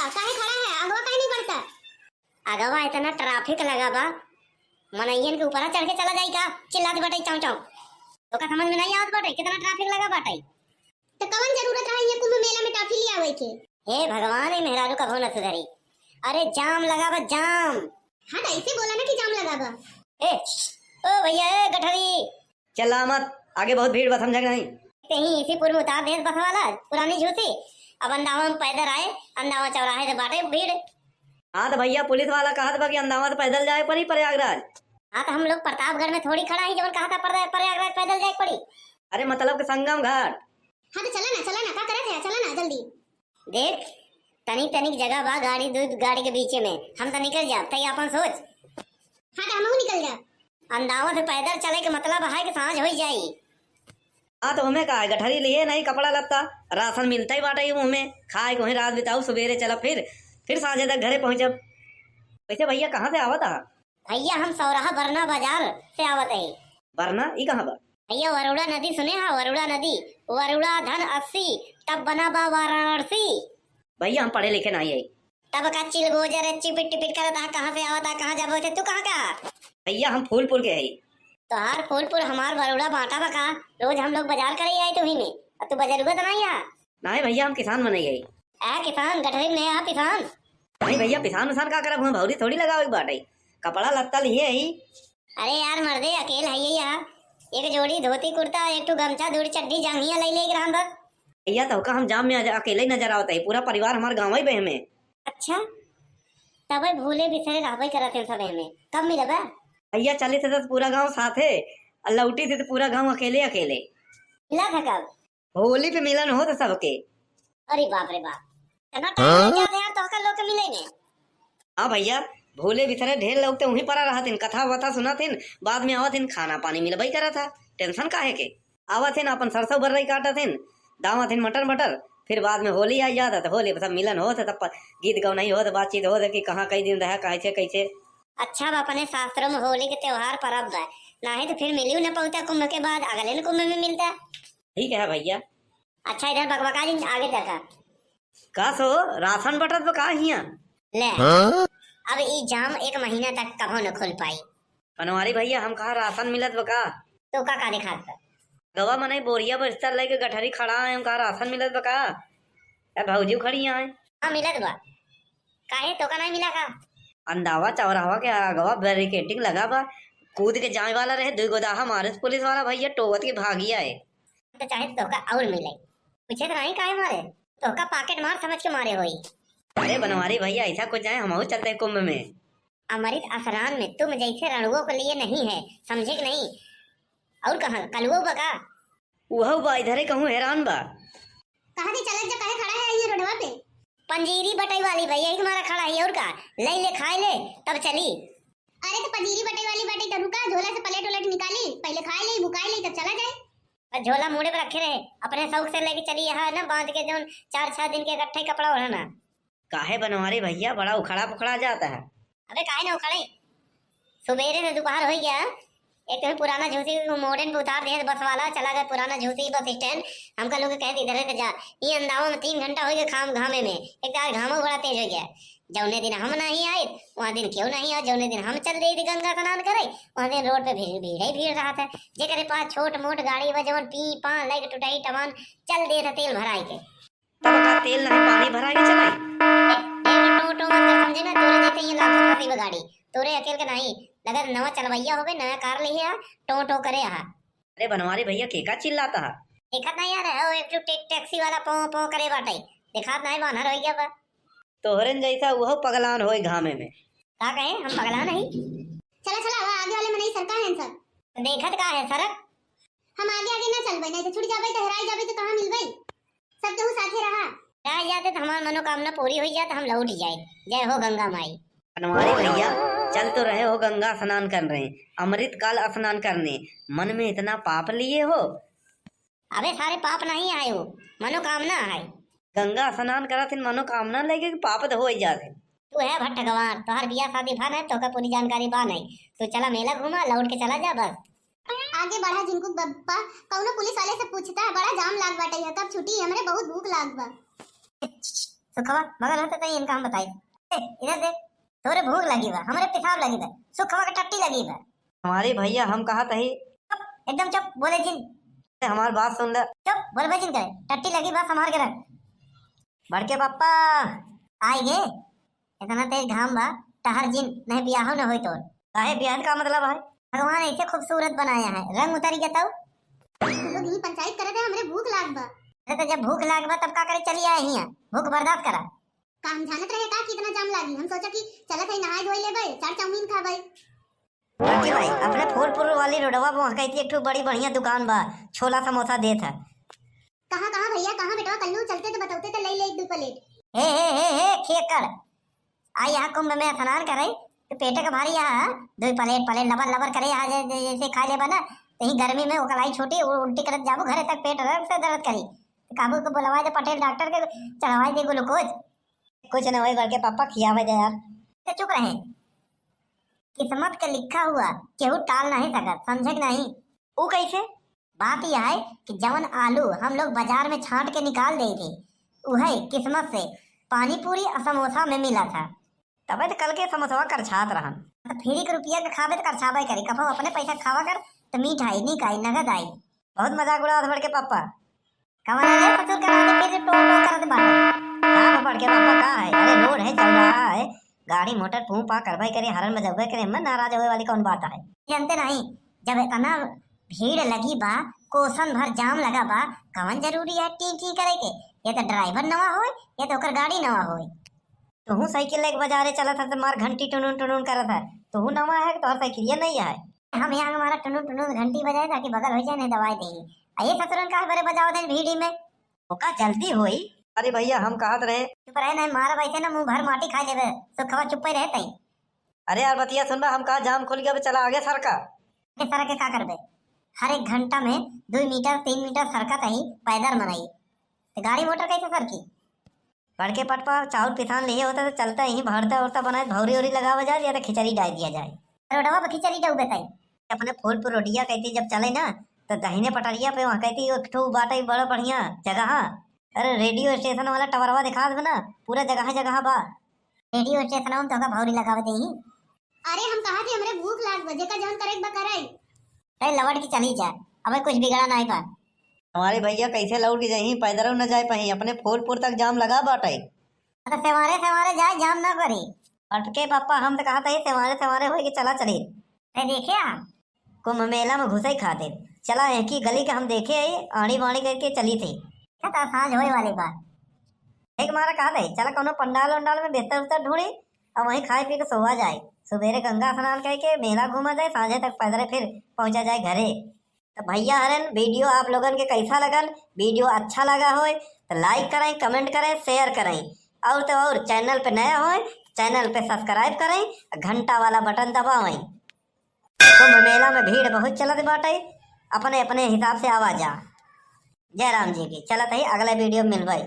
काहे खड़ा है? अगवा काहे नहीं बढ़ता? अगवा इतना ट्रैफिक लगा बा, मनैयन के ऊपर चढ़ के चला जाई का? चिल्लात बाटे चाव चाव। तो का समझ में नहीं आवत बाटे कितना ट्रैफिक लगा बाटे। तो कवन जरूरत रहा ये कुंभ मेला में टॉफी ले आवे के? हे भगवान, ए मेहरारू कभो न सुधरी। अरे जाम लगा बा जाम। हां तो ऐसे बोला ना कि जाम लगा बा। ए ओ भैया, ए गठरी चला मत, आगे बहुत भीड़ बा, समझा कि नहीं? कहीं इसी पुर में उतार दे बस वाला पुरानी झूठी। अब अंदावा में पैदल आए, अंदावा चौराहे से बाटे भीड़। हाँ तो भैया पुलिस वाला कहा था कि अंदावा से पैदल जाए पड़ी प्रयागराज। हाँ तो हम लोग प्रतापगढ़ में थोड़ी खड़ा ही, जब कहा था प्रयागराज पैदल जाए पड़ी। अरे मतलब के संगम घाट। हां तो चला ना का करत है? चला ना जल्दी। देख तनिक तनिक जगह बा, गाड़ी दूध गाड़ी के बीच में हम तो निकल जा तई अपन सोच। हां तो हमहू निकल जा। अंदावा से पैदल चले के मतलब है कि सांझ हो जाई। हाँ तो हमें कहा गठरी लिए नहीं, कपड़ा लत्ता राशन मिलता ही बाटा ही मुँह में, खाए वहीं रात बिताऊ, सवेरे चला फिर साँझे तक घरे पहुँचब। वैसे भैया कहाँ से आवत है? भैया हम सौराहा बरना बाजार से आवत है। बरना ई कहाँ बा? भैया वरुड़ा नदी सुने हा? वरुड़ा नदी, वरुड़ा धन 80 तब बना बा वाराणसी। भैया हम पढ़े लिखे नहीं है। तब का चिल गोजर चिपिट टिपिट करत हा, कहाँ से आवत हा, कहाँ जाबो थे? तू कहाँ का? भैया हम फूलपुर के है। तो हर फूलपुर हमार बरोड़ा बांटा बका, रोज हम लोग बाजार करे आए तुम्ही में। अब तू बजरुगा तो नहीं आ? नहीं भैया हम किसान बने गई। किसान गठरी में आ किसान। नहीं भैया किसान उसान का करब, हम भौरी थोड़ी लगाओ बाटे, कपड़ा लत्ता लिए ही। अरे यार मर्दे अकेल है ये यहाँ, एक जोड़ी धोती कुर्ता, एक टू गमछा, दूरी चड्डी जांघिया ले ले ग्राम बस। भैया तो का हम जाम में अकेले ही नजर आवता है, पूरा परिवार हमारे गाँव ही बह में। अच्छा तब भूले बिसरे रहबे करत है सब में, कब मिले बा? भैया चले थे तो पूरा गांव साथ है, और लौटी थे तो पूरा गांव अकेले अकेले। मिला था कब? होली पे मिलन हो तो सबके। अरे बाप रे बाप, इतना टाइम लग जाता यार तो का लोग के मिले में। हाँ भैया भूले बिसरे ढेर लोग तो वहीं पर रहा थे, कथा वथा सुना थे, बाद में आवत थे खाना पानी मिलबई करा था, टेंशन काहे के। आवत थे अपन सरसों बर्रई काटा थे, दावा थे मटर मटर, फिर बाद में होली आ जाता तो होली सब मिलन हो तब गीत गाँव नहीं हो, बातचीत हो कि कहाँ कई दिन रहा कैसे कैसे। अच्छा अपने शास्त्रों में होली के त्योहार परब है, नहीं तो फिर मिलियो न पहुंचा कुंभ के बाद, अगले न कुंभ में मिलता। ठीक है भैया। अच्छा इधर बकबका जी आगे तक का सो राशन बटत तो का हिया ले। अब ये जाम एक महीना तक कभो न खुल पाई। बनवारी भैया हम कहा राशन मिलत बका? तो का दिखा गवा मने बोरिया बस्तर लेके गठरी खड़ा है, हम कहा राशन मिलत बका? भौजी खड़ी है। हाँ मिलत बा, काहे तो का नहीं मिला का? अंदावा चौराहा के आगवा बैरिकेटिंग लगा बा, कूद के जाए वाला रहे, दो गोदाहा मारे पुलिस वाला भैया टोवत के भागिया है। तो चाहे तो का और मिले, पूछे तो नहीं काहे मारे, तो का पॉकेट मार समझ के मारे होई। अरे बनवारी भैया ऐसा कुछ जाए, हम चलते हैं कुंभ में। अमृत आसरान में तुम जैसे रणुओं के लिए नहीं है, समझे कि नहीं? और कहाँ कलुओ बका? वह बा इधर ही कहूँ हैरान बा। कहां से चलत जा, काहे खड़ा है ये रोडवा पे? पंजीरी बटाई वाली भैया ही हमारा खड़ा है, और का ले ले खाए ले तब चली। अरे तो पंजीरी बटे वाली बटे तो रुका, झोला से प्लेट उलट निकाली, पहले खाए ले भुकाए ले तब चला जाए। और झोला मुड़े पर रखे रहे, अपने शौक से लेके चली यहाँ ना, बांध के जो 4-6 दिन के इकट्ठे कपड़ा ओढ़ना। काहे बनवारी भैया बड़ा उखड़ा पुखड़ा जाता है। अबे काहे ना उखड़े, सुबेरे से दोपहर हो गया, एक तो पुराना झूसी मॉडर्न पे उतार दिया बस वाला, चला गया पुराना झूसी बस स्टैंड। हमका लोग कहते इधर से जा, ये अंदावा में 3 घंटा हो गया खाम घामे में, एक तो घामो बड़ा तेज हो गया। जौने दिन हम नहीं आए वहाँ दिन क्यों नहीं आए, जौने दिन हम चल रही थी गंगा स्नान करे वहाँ दिन रोड पे भीड़ भीड़ ही भीड़ रहा था। जेकरे पास छोट मोट गाड़ी बा जवन पी पा लाइक टुटाई टमान चल दे था तेल भराई के, तब का तेल नहीं पानी भरा के चलाई। टोटो मत समझे ना, तोरे जैसे ये लाखों फंसी बा गाड़ी, तोरे अकेल के नहीं लगा नवा चलवैया हो गए, नया कार लिए टो टो करे हा। अरे बनवारी भैया केका चिल्लाता है? देखत नहीं यार, वो एक टैक्सी वाला पौ पौ करे बाटे, देखत नहीं बानर हो गया बा। तोहरन जैसा वह पगलान होए घामे में। का कहे हम पगला नहीं? चला चला वहां आगे वाले मनई सरका है सर। तो देखत का है सड़क? हम आगे आगे ना चलबे, नहीं तो छूट जाबे तो हराई जाबे तो कहां मिलबे? सब केहू साथे रहा। रह जाते तो हमार मनोकामना पूरी हो जाए, तो हम लौट जाए। जय हो गंगा माई। बनवारी भैया चल तो रहे हो गंगा स्नान कर रहे, अमृत काल स्नान करने, मन में इतना पाप लिए हो? अबे सारे पाप नहीं आए हो, मनोकामना है। गंगा स्नान करा थे मनोकामना लेके पाप तो हो ही जाते। तू है भट्ट गवार, तो हर बिया शादी भा नहीं तो का पूरी जानकारी बा नहीं, तो चला मेला घूमा लौट के चला जा बस। आगे बढ़ा जिनको बप्पा कौनो पुलिस वाले से पूछता है, बड़ा जाम लाग बाटे है, कब छुट्टी? हमरे बहुत भूख लाग बा। सुखवा मगर होते तो इनका हम बताई। इधर देख, तोरे भूख लगी बा, हमरे पेशाब लगी बा, सुखवा के टट्टी लगी बा। हमारी भैया हम कहा तही, एकदम चुप, बोले जिन। हमारी बात सुन ले। चुप, बोल जिन करे, टट्टी लगी बा, संभाल के रख। बड़के पापा आई गे, इतना तेज घाम बा, टहर जिन, नहीं बियाह न होई तोर। काहे बियाह का मतलब है? भगवान ऐसे खूबसूरत बनाया है, रंग उतारी के तब। तुम लोग यही पंचायत करे थे, हमरे भूख लाग बा। अरे तो जब भूख लाग बा तब का करे चली आए हियां, भूख बर्दाश्त करा। काम जानत रहे का कितना जाम लागी, हम सोचा कि चलत है नहाए धोई लेबै, चार चाउमीन खाबै। बड़के भाई अपने फूलपुर वाली रोडवा पे वहाँ कहती एक ठो बड़ी बढ़िया दुकान बा, छोला समोसा देत है। कहाँ कहाँ भैया, कहाँ बेटवा, कल्लू चलते तो बताते तो ले एक दो प्लेट। हे खेकर आई यहाँ कुंभ में स्नान करे तो पेटे का भारी यहाँ दो प्लेट प्लेट लबर लबर करे यहाँ जैसे खा ले बना तही गर्मी में कलाई छोटी उल्टी करत जाबो घरे तक पेट रग से दर्द करी काबू को बुलवाए दे पटेल डॉक्टर के चढ़वाए दे ग्लूकोज। कुछ न होई बड़के पापा खियावे दे यार। तो चुप रहे, किस्मत के लिखा हुआ केहू टाल नहीं सकत, समझे नहीं। वो कैसे? बात यह है कि जवन आलू हम लोग बाजार में छांट के निकाल दे थे वही किस्मत से पानी पूरी और समोसा में मिला था। तबे तो कल के समोसा कर छात रहन, तो फ्री के रुपया के खावे तो कर छावे करी, कब अपने पैसा खावा कर तो मीठ आई नहीं खाई नगद आई। बहुत मजाक उड़ा बड़के पापा। कमरा ले ससुर करा दे फिर टो टो कर दे बाहर। हां बड़के पापा का है? अरे रोड है चल रहा है, गाड़ी मोटर फूं पा करवाई करे हरन में जगह करे, मन नाराज होए वाली कौन बात है? जानते नहीं जब इतना भीड़ लगी बा, कोसन भर जाम लगा बा, कौन जरूरी है टी टी करे के? ये तो ड्राइवर नवा होए ये तो ओकर गाड़ी नवा होए। तू साइकिल लेके बाजारे चला था तो मार घंटी टुनुन टुनुन करत है, तू नवा है तो साइकिल ये नहीं है। हम यहाँ हमारा टुनुन टुनुन घंटी बजाए ताकि बगल हो जाए नहीं दवाई देंगे। अये ससुरन का बरे बजाओ दे भीड़ी में ओका जल्दी होई। अरे भैया हम कहत रहे चुप रहे नहीं मारा वैसे ना मुंह भर माटी खा लेबे, सुखवा चुप ही रहते। अरे यार बतिया सुन बा, हम कहा जाम खुल गया चला आगे सरका। के तरह के का करबे? हर एक घंटा में 2 मीटर 3 मीटर सरकत ही पैदल मनाई तो गाड़ी मोटर कैसे सरकी? बड़के पटपा चावल पिसान लिए होता तो चलता ही भरता उड़ता बनाए भौरी ओरी लगावा जाए या तो खिचड़ी डाल दिया जाए। रोडवा पे खिचड़ी डूबे तई अपने फूलपुर रोडिया कहती जब चले ना तो दहीने पटरिया पे वहाँ कहती एक ठो बाटा बड़ा बढ़िया जगह। अरे रेडियो स्टेशन वाला टवरवा दिखा दे ना, पूरा जगह जगह बा रेडियो स्टेशन में तो भौरी लगावे दे। अरे हम कहा थे हमरे भूख लाग बजे का जौन करे बा कराई। अरे लवट की चली जा, अबे कुछ बिगड़ा नहीं पा। हमारे भैया कैसे लौट के जाही, पैदल न जाए पाही, अपने फूलपुर तक जाम लगा बाटे। तो सेवारे जाए जाम ना करी। अटके पापा हम तो कहा था सेवारे होए कि चला चली। अरे देखे कुंभ मेला में घुसे खाते चला है कि गली के हम देखे आई आड़ी बाड़ी करके चली थी। क्या सांझ होए वाली बात एक मारा कहा था चला कोनो पंडाल वंडाल में बेहतर उतर ढूंढी और वहीं खाए पी के सोवा जाए, सवेरे गंगा स्नान करके मेला घूमा जाए, सांझे तक पैदल फिर पहुंचा जाए घरे। तो भैया हरन वीडियो आप लोगन के कैसा लगन? वीडियो अच्छा लगा हो तो लाइक करें, कमेंट करें, शेयर करें और तो और चैनल पे नया हो चैनल पे सब्सक्राइब करें, घंटा वाला बटन दबावें। कुंभ मेला में भीड़ बहुत चलत बाटे, अपने अपने हिसाब से आवा जा। जय राम जी की। चलत है अगले वीडियो में मिलवाई।